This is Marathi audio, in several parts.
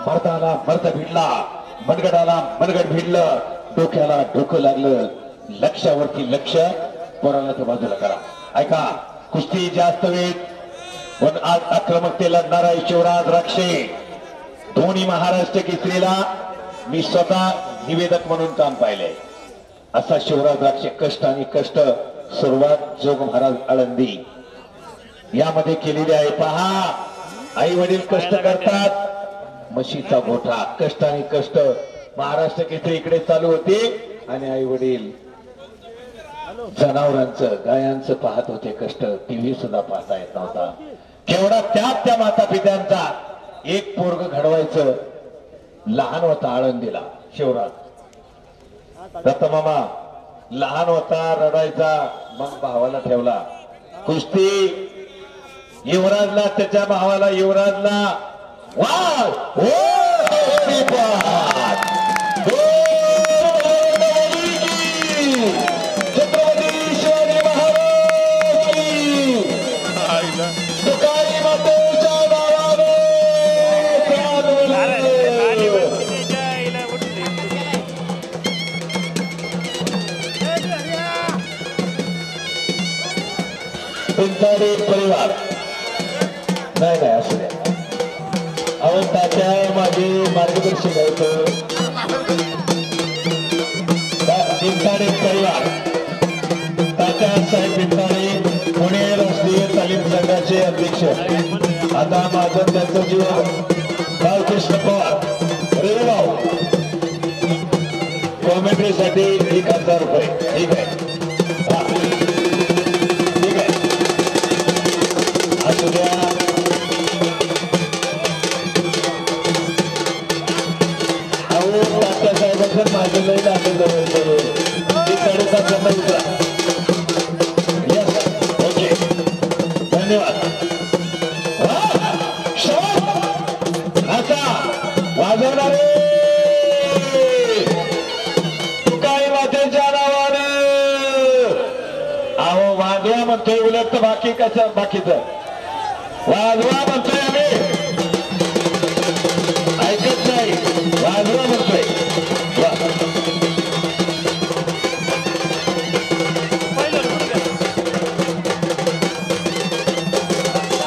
मर्दाला मर्द भिडला, मनगडाला मनगड भिडलं, डोक्याला डोकं लागलं, लक्षावरती लक्ष, पोराला त्या बाजूला करा. ऐका, कुस्ती जास्त वेळ पण आज आक्रमकतेला लढणार आहे शिवराज राक्षे. दोन्ही महाराष्ट्र केसरीला मी स्वतः निवेदक म्हणून काम पाहिलंय. असा शिवराज राक्षे कष्ट आणि कष्ट सुरुवात जोग महाराज आळंदी यामध्ये केलेली आहे. पहा, आई वडील कष्ट करतात, म्हशीचा गोठा कष्ट आणि कष्ट महाराष्ट्र केसरी इकडे चालू होते आणि आई वडील जनावरांचं गायांचं पाहत होते कष्ट. टीव्ही सुद्धा पाहता येत नव्हता. केवढा त्या माता पित्यांचा एक पोरग घडवायचं लहान होता आळंदीला शिवराज. दत्तमामा लहान होता, रडायचा, मग भावाला ठेवला. कुस्ती युवराजला, त्याच्या भावाला युवराजला परिवार नाही नाही असू द्या. अहो तात्या माझे मार्गदर्शक आहेत. पिंताडे परिवार, तात्या साहेब पिंताडे पुणे राष्ट्रीय तालीम संघाचे अध्यक्ष. आता माझं त्यांचं जीवन बाळकृष्ण पवार रेवगाव कॉमेंट्रीसाठी 1000 रुपये. ठीक आहे, ठीक आहे, असू द्या. माझं लई दाखल ओके, धन्यवाद. आता वाजवणारे तुकाई मातेच्या नावानं. अहो वाजवा म्हणतोय, उलट बाकी कसं बाकीचं वाजवा म्हणतोय आम्ही, ऐकत नाही. वाजवा म्हणतोय.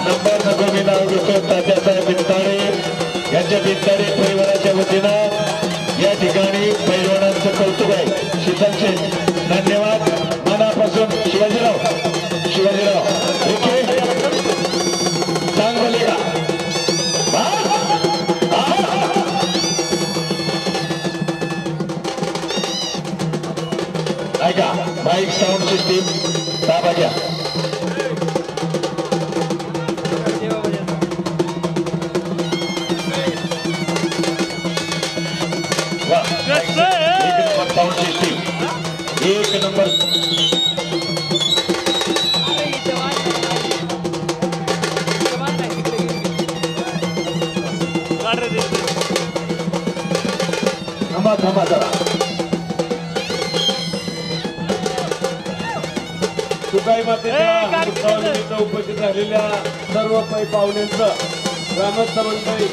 नंबर नको मी नाव घेतो. तात्यासाहेब बिंताडे यांच्या बिंताडे परिवाराच्या वतीनं या ठिकाणी पैलवानांचं कौतुक आहे. शीतल शेठ धन्यवाद मनापासून. शिवाजीराव ओके, सांग बोले का. ऐका, माईक साऊंड सिस्टीम ताबा घ्या. साऊंड सिस्टीम एक नंबर. थांबा जरा. तुकाई मातेच्या उपस्थित झालेल्या सर्व पै पाहुण्यांचं, ग्रामस्थ मंडळी,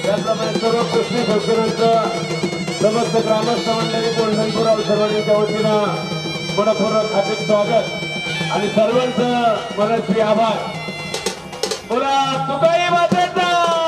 त्याप्रमाणे सर्व कृष्णी भक्तांचं, समस्त ग्रामस्थ मंडळी गोल्डनपूर अवसरवाडीच्या वतीनं मनपूर्वक हार्दिक स्वागत आणि सर्वांचं मनस्वी आभार. बोला तुकाई मातेचा.